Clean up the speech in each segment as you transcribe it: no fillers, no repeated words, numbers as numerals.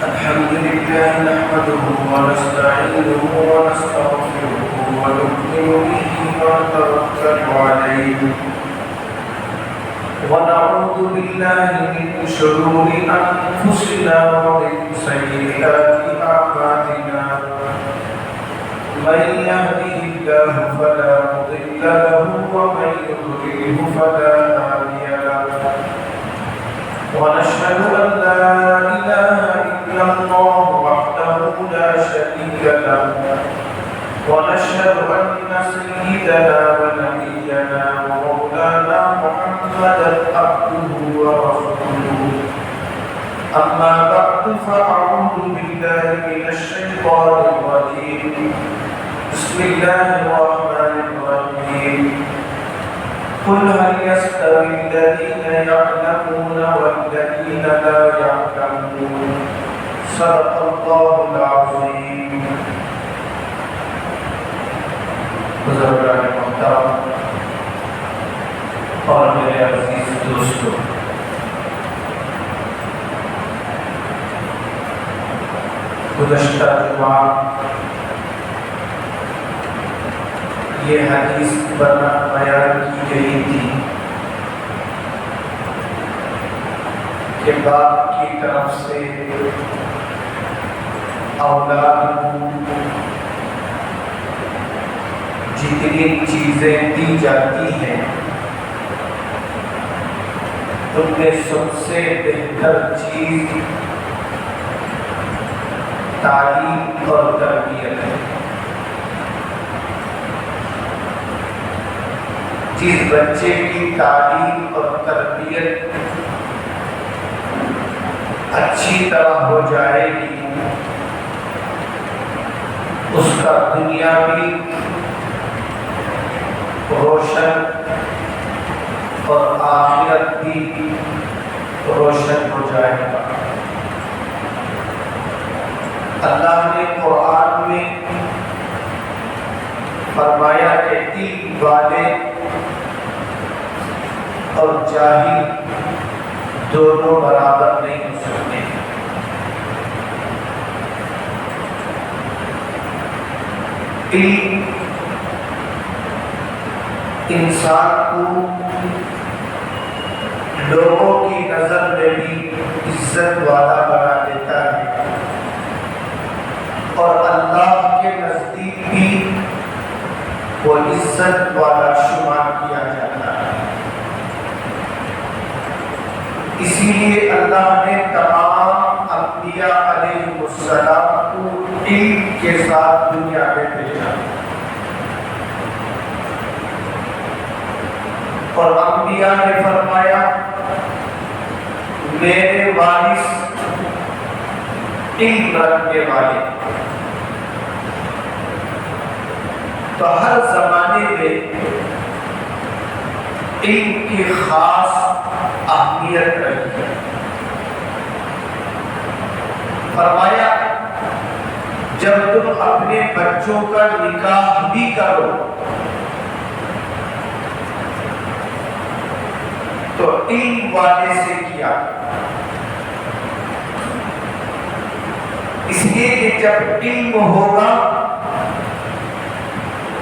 الحمد لله نحمده ونستعينه ونستغفره ونؤمن به ونتوكل عليه ونعوذ بالله من شرور أنفسنا ومن سيئات أعمالنا من يهده الله فلا مضل له ومن يضلله فلا هادي له ونشهد أن لا إله إلا الله وحده لا شريك له ونشهد أن سيدنا ونبينا ومولانا محمدا عبده ورسوله أما بعد فأعوذ بالله من الشيطان الرجيم بسم الله الرحمن الرحيم قل هل يستوي الذين يعلمون والذين لا يعلمون صدق الله العظيم بزرگان محترم اور میرے عزیز دوستوں، گزشتہ جمعہ یہ حدیث بیان کی گئی تھی کہ باپ کی طرف سے اولاد کو جتنی چیزیں دی جاتی ہیں ان میں سب سے بہتر چیز تعلیم اور تربیت ہے۔ جس بچے کی تعلیم اور تربیت اچھی طرح ہو جائے گی، اس کا دنیا بھی روشن اور آخرت بھی روشن ہو جائے گا۔ اللہ نے قرآن میں فرمایا کہ علم والے اور جاہل دونوں برابر نہیں ہو سکتے۔ علم انسان کو لوگوں کی نظر میں بھی عزت والا بنا دیتا ہے اور اللہ کے نزدیک بھی وہ عزت والا شمار کیا جاتا ہے۔ اسی لیے اللہ نے تمام انبیاء علیہ السلام کو علم کے ساتھ دنیا میں بھیجا، اور انبیاء نے فرمایا میرے وارث علم رکھنے والے۔ تو ہر زمانے میں علم کی خاص اہمیت رہی ہے۔ فرمایا جب تم اپنے بچوں کا نکاح بھی کرو تو علم والے سے کیا، اس لیے کہ جب علم ہوگا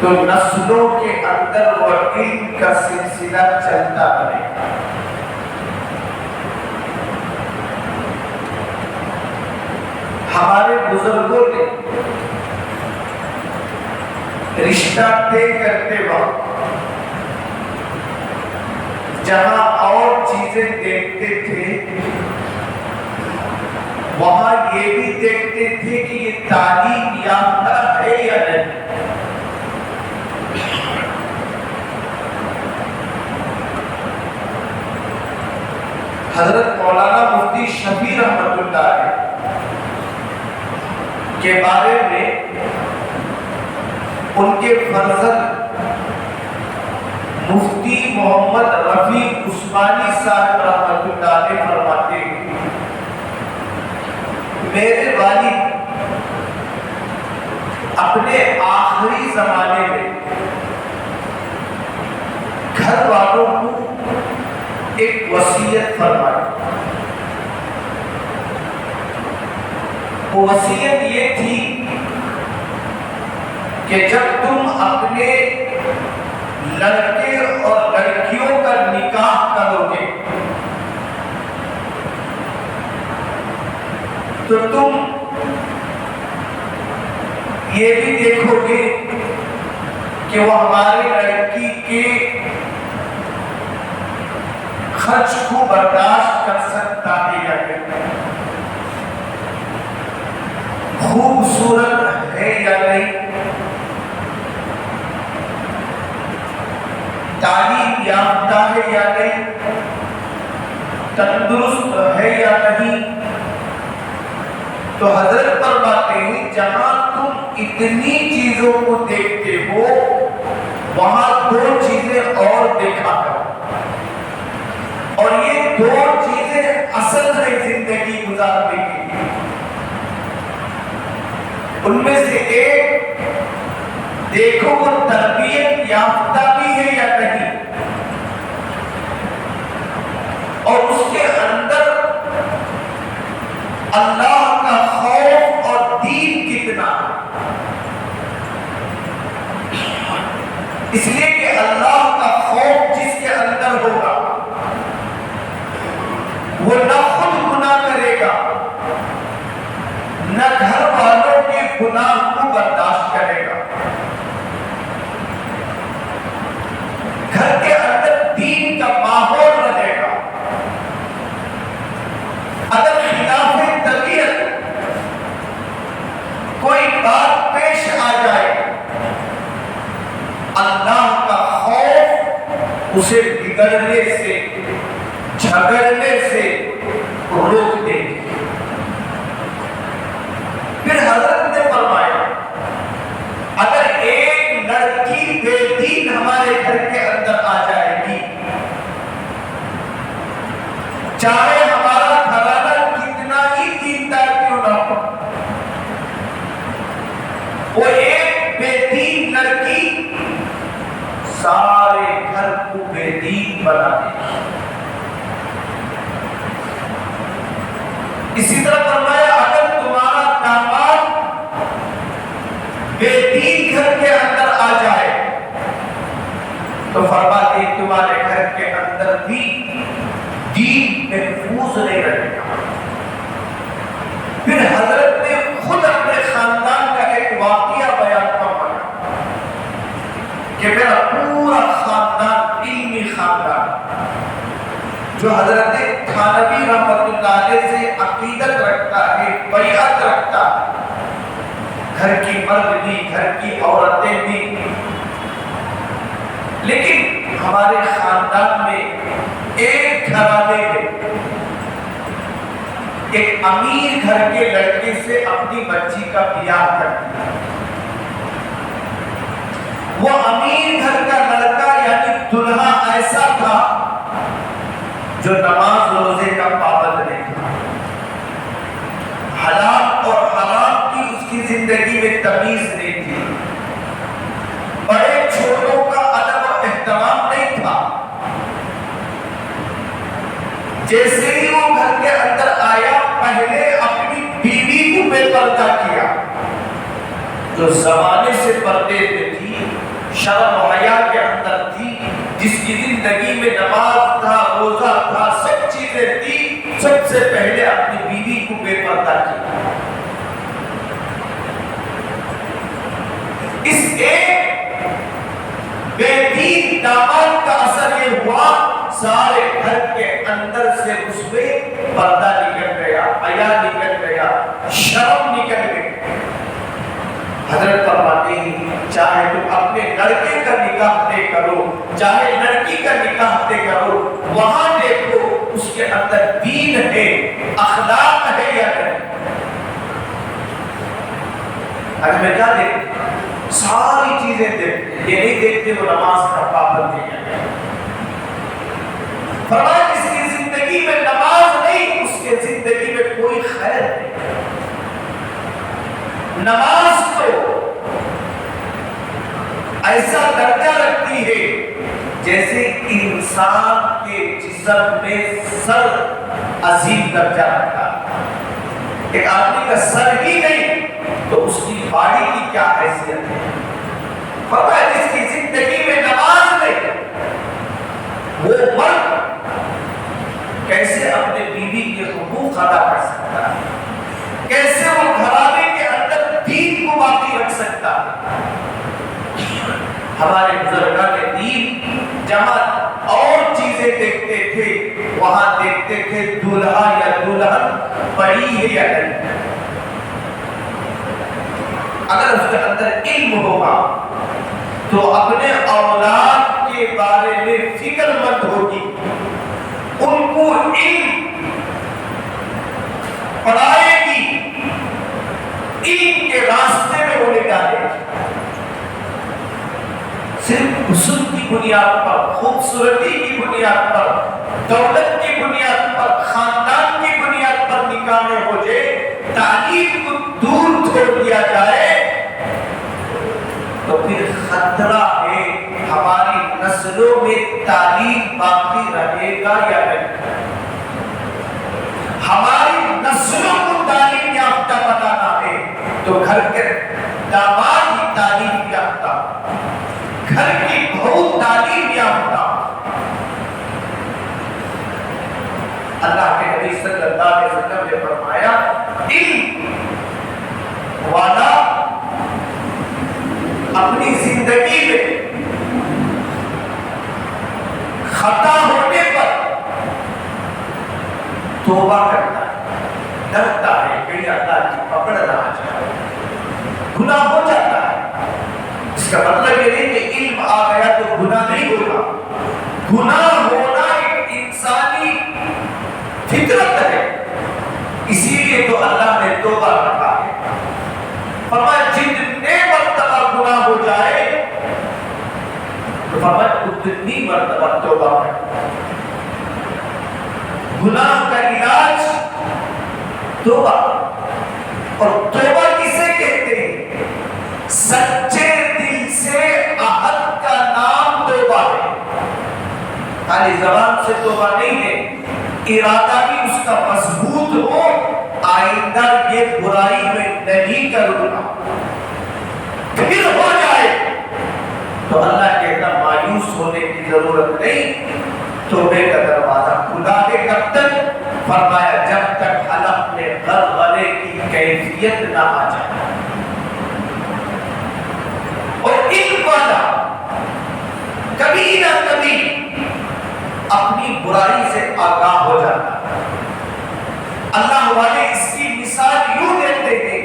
تو نسلوں کے اندر وہ علم کا سلسلہ چلتا رہے گا۔ ہمارے بزرگوں نے رشتہ طے کرتے وقت جہاں اور چیزیں دیکھتے تھے وہاں یہ بھی دیکھتے تھے کہ یہ تعلیم یافتہ ہے یا نہیں۔ حضرت مولانا مفتی شفیع رحمۃ اللہ علیہ کے بارے میں ان کے فرزند مفتی محمد رفیع عثمانی صاحب رحمۃ اللہ علیہ فرماتے ہیں میرے والد اپنے آخری زمانے میں گھر والوں کو ایک وصیت فرمائی. وہ وصیت یہ تھی کہ جب تم اپنے لڑکے اور لڑکیوں کا نکاح کرو گے تو تم یہ بھی دیکھو گے کہ وہ ہماری لڑکی کے خرچ کو برداشت کر سکتا ہے یا نہیں، خوبصورت ہے یا نہیں، تعلیم یافتہ ہے یا نہیں، تندرست ہے یا نہیں. تو حضرت فرماتے ہیں جہاں تم اتنی چیزوں کو دیکھتے ہو وہاں دو چیزیں اور دیکھا کرو، اور یہ دو چیزیں اصل ہے زندگی گزارنے کے لیے. ان میں سے ایک دیکھو وہ تربیت یافتہ بھی ہے یا نہیں، اور اس کے اندر اللہ کا خوف اور دین کتنا ہے. اس لیے کہ اللہ کا خوف جس کے اندر ہوگا وہ نہ خود گناہ کرے گا نہ گھر والوں کے گناہ کو برداشت کرے گا. گھر کے اندر دین کا ماحول رہے گا. اگر خلاف طبیعت کوئی بات پیش آ جائے اللہ کا خوف اسے بگڑنے سے جھگڑنے سے روک دے. پھر حضرت نے فرمایا اگر ایک لڑکی بے دین ہمارے گھر کے اندر آ جائے گی، چاہے ہمارا گھرانہ کتنا ہی دیندار کیوں نہ ہو، وہ ایک بے دین لڑکی سارے گھر کو بے دین بنا دے گی. اسی طرح فرمایا اگر تمہارا داماد بے دین گھر کے اندر آ جائے تو فرماتے ہیں تمہارے گھر کے اندر بھی دین محفوظ نہیں رہے گا. پھر حضرت نے خود اپنے خاندان کا ایک واقعہ بیان فرمایا کہ میرا پورا خاندان علمی خاندان جو حضرت تھانوی رحمۃ اللہ علیہ سے عقیدت رکھتا ہے، بیعت رکھتا ہے، گھر کی مرد بھی گھر کی عورتیں بھی. لیکن ہمارے خاندان میں ایک گھرانے میں ایک امیر گھر کے لڑکے سے اپنی بچی کا بیاہ کر دیا. وہ امیر گھر کا لڑکا یعنی دلہا ایسا تھا جو نماز روزے کا پابند نہیں تھا، حلال اور حرام کی اس کی زندگی میں تمیز نہیں تھی، بڑے چھوٹوں کا ادب و احترام نہیں تھا. جیسے ہی وہ گھر کے اندر آیا پہلے اپنی بیوی کو بے پردہ کیا، جو زمانے سے پردے میں تھی، شرم و حیا کے اندر تھی، جس کی زندگی میں نماز تھا، روزہ تھا، سب چیزیں تھی، سب سے پہلے اپنی بیوی کو بے پردہ کیا. اس ایک بے دین داماد کا اثر یہ ہوا سارے گھر کے اندر سے اس میں پردہ نکل گیا، حیا نکل گیا، شرم نکل گئی. حضرت فرماتے ہیں چاہے تم اپنے لڑکے کا نکاح طے کرو چاہے لڑکی کا نکاح طے کرو، وہاں دیکھو اس کے اندر دین ہے، اخلاق ہے یا نہیں. اگر میں کیا دیکھتے ساری چیزیں دیکھتے، یہ نہیں دیکھتے وہ نماز کا پابند ہے. فرمایا جس کی زندگی میں نماز نہیں اس کے زندگی میں کوئی خیر نہیں. نماز تو ایسا درجہ رکھتی ہے جیسے انسان کے جسم میں سر عظیم درجہ رکھتا ہے. ایک آدمی کا سر ہی نہیں تو اس کی باڈی کی کیا حیثیت ہے. پتہ ہے جس کی زندگی میں نماز نہیں وہ مرد کیسے اپنے بیوی کے حقوق ادا کر سکتا ہے, کیسے وہ گھرانے کے اندر دین کو باقی رکھ سکتا ہے. ہمارے بزرگان دین جہاں اور چیزیں دیکھتے تھے وہاں دیکھتے تھے دولہا یا دلہن پڑھی ہے یا نہیں. اگر اس کے اندر علم ہوگا تو اپنے اولاد کے بارے میں فکر مند ہوگی, ان کو علم پڑھائے گی, علم کے راستے میں انہیں ڈالے گی. صرف حسن کی بنیاد پر, خوبصورتی کی بنیاد پر, دولت کی بنیاد پر, خاندان کی بنیاد پر نکاح ہو جائے, تعلیم کو دور چھوڑ دیا جائے تو پھر خطرہ ہے ہماری نسلوں میں تعلیم باقی رہے گا یا نہیں. ہماری نسلوں کو تعلیم یافتہ بنانا ہے تو گھر کے داماد ہی تعلیم یافتہ, گھر کی بہو تعلیم یافتہ. اللہ کے نبی صلی اللہ علیہ وسلم نے فرمایا علم والا اپنی زندگی میں خطا ہونے پر توبہ کرتا ہے, ڈرتا ہے کہ اللہ کی پکڑ نہ آ جائے, گناہ ہو جاتا ہے. اس کا مطلب یہ نہیں کہ علم آ گیا تو گناہ نہیں ہوگا. گناہ ہونا ایک انسانی فطرت ہے, اسی لیے تو اللہ نے توبہ رکھا ہے. فرمایا جتنے مرتبہ گناہ ہو جائے تو فرمایا اتنی مرتبہ توبہ کرے. گناہ کا علاج توبہ, اور توبہ کسے کہتے ہیں؟ سچے دل سے عہد کا نام توبہ ہے. خالی زبان سے توبہ نہیں ہے, ارادہ بھی اس کا مضبوط ہو, آئندہ یہ برائی میں نہیں کروں گا, پھر ہو جائے تو اللہ کہتا مایوس ہونے کی ضرورت نہیں, توبے کا دروازہ کھلا ہے. کب تک؟ فرمایا جب تک حلق میں غلغلے کی کیفیت نہ آ جائے. اور علم والا کبھی نہ کبھی اپنی برائی سے آگاہ ہو جاتا ہے. اللہ والے اس کی مثال یوں دیتے ہیں,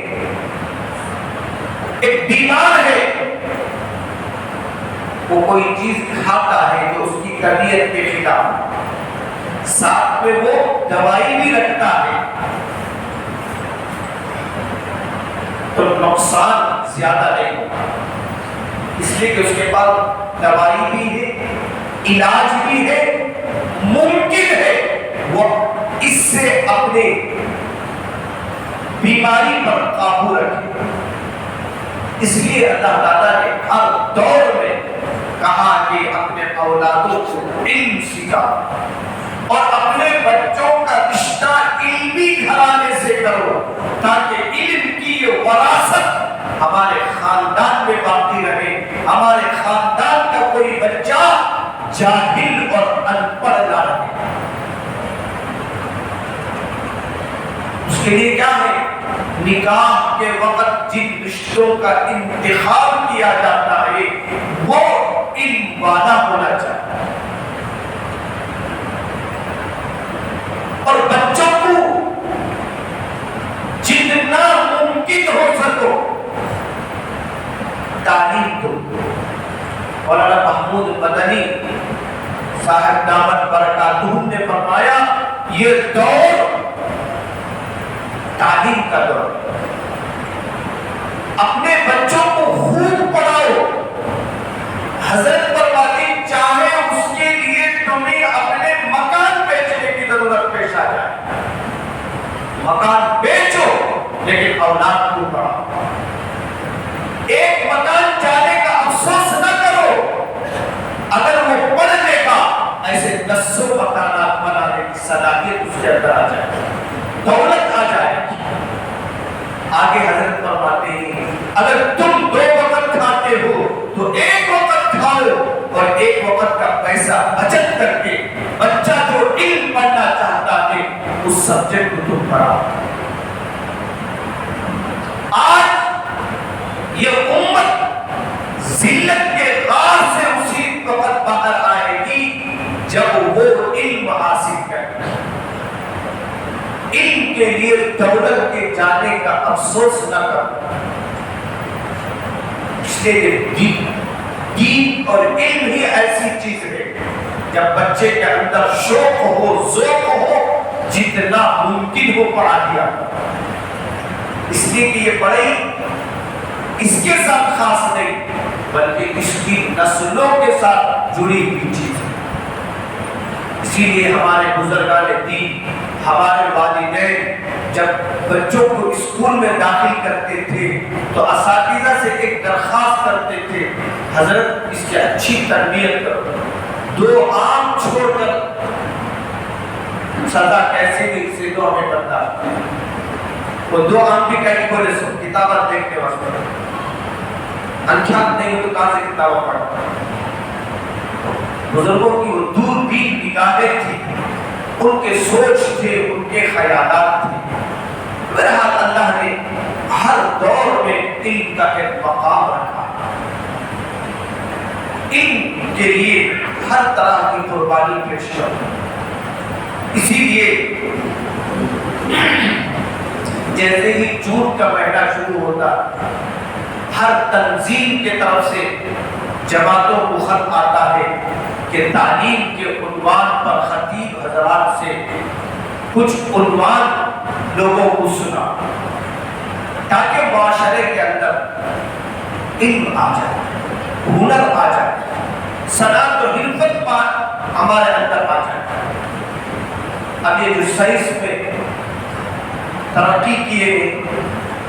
ایک بیمار ہے, وہ کوئی چیز کھاتا ہے جو اس کی طبیعت کے خلاف, ساتھ میں وہ دوائی بھی رکھتا ہے تو نقصان زیادہ نہیں ہوگا, اس لیے کہ اس کے پاس دوائی بھی ہے, علاج بھی ہے, ممکن ہے وہ اس سے اپنے بیماری پر قابو رکھے. اس لیے اللہ تعالیٰ نے ہر دور میں کہا کہ اپنے اولادوں کو علم سکھا اور اپنے بچوں کا رشتہ علمی گھرانے سے کرو, تاکہ علم کی یہ وراثت ہمارے خاندان میں باقی رہے, ہمارے خاندان کا کوئی بچہ جاہل اور ان پڑھ نہ رہے. اس کے لیے کیا ہے؟ نکاح کے وقت جن رشتوں کا انتخاب کیا جاتا ہے وہ علم والا ہونا چاہیے, اور بچوں کو جتنا ممکن ہو سکو تعلیم دو. مولانا محمود مدنی صاحب دامت برکاتہم نے فرمایا یہ دور تعلیم کا دور, اپنے بچوں کو خوب پڑھاؤ. حضرت فرماتے چاہے اس کے لیے تمہیں اپنے مکان بیچنے کی ضرورت پیش آ جائے, مکان بیچو لیکن اولاد کو پڑھاؤ. ایک مکان جانے کا افسوس نہ کرو, اگر وہ پڑھ لے گا ایسے اگر تم 2 وقت کھاتے ہو تو 1 وقت کھاؤ، اور 1 وقت کا پیسہ بچت کر کے بچہ جو علم پڑھنا چاہتا ہے اس سبجیکٹ کو تم پڑھاؤ۔ آج یہ امت ذلت کے غار سے اسی وقت باہر آئے گی جب وہ علم حاصل کرے۔ علم کے لیے دولت کے جانے کا افسوس نہ کرو، اس لیے دین اور علم ہی ایسی چیز ہے جب بچے کے اندر شوق ہو، ذوق ہو، جتنا ممکن ہو پڑھا دیا۔ اس لیے کہ یہ پڑھائی اس کے ساتھ خاص نہیں بلکہ اس کی نسلوں کے ساتھ جڑی ہوئی چیز ہے۔ اسی لیے ہمارے بزرگان دین، ہمارے والدین جب بچوں کو اسکول میں داخل کرتے تھے تو اساتذہ سے ایک درخواست کرتے تھے، حضرت اس کی اچھی تربیت کرو، 2 آم چھوڑ کر سزا کیسے بھی اسے دو ہمیں بتا۔ وہ 2 آم بھی کہیں بولے سو کتابت دیکھنے واسطے، انکھیات نہیں ہو تو کہاں سے کتابہ پڑھتا۔ بزرگوں کی وہ دور بین نگاہیں تھی، ان کے سوچ تھے، ان کے خیالات تھے۔ بہرحال اللہ نے ہر دور میں علم کا ایک مقام رکھا، علم کے لیے ہر طرح کی قربانی پیش کی۔ اسی لیے جیسے ہی جون کا مہینہ شروع ہوتا ہر تنظیم کی طرف سے جماعتوں کو خط آتا ہے کہ تعلیم کے عنوان پر خطیب حضرات سے کچھ عنوان لوگوں کو سنا تاکہ معاشرے کے اندر علم آ جائے، ہنر آ جائے، صنعت و حرفت ہمارے اندر آ جائے۔ اب یہ جو سائنس میں ترقی کیے گئے،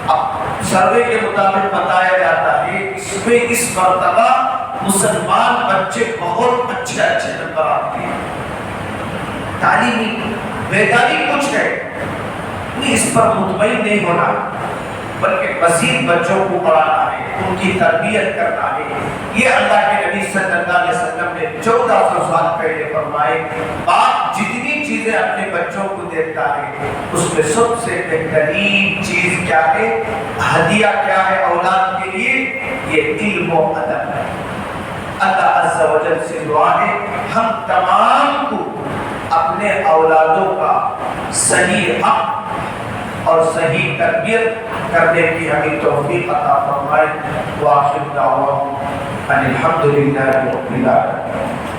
اب سروے کے مطابق بتایا جاتا ہے اس میں اس مرتبہ مسلمان بچے بہت اچھے نمبر آتے ہیں۔ تعلیمی بیداری کچھ ہے، اس پر مطمئن نہیں ہونا بلکہ مزید بچوں کو پڑھانا ہے، ان کی تربیت کرنا ہے۔ یہ اللہ کے نبی صلی اللہ علیہ وسلم نے 1400 سال پہلے فرمائے، باپ جتنی چیزیں اپنے بچوں کو دیتا ہے اس میں سب سے بہترین چیز کیا ہے، ہدیہ کیا ہے اولاد کے لیے؟ یہ علم و ادب ہے۔ اللہ عز و جل سے دعا ہے ہم تمام کو اپنے اولادوں کا صحیح حق اور صحیح تربیت کرنے کی ہمیں توفیق عطا فرمائے۔ وآخر دعواہم ان الحمد للہ رب العالمین۔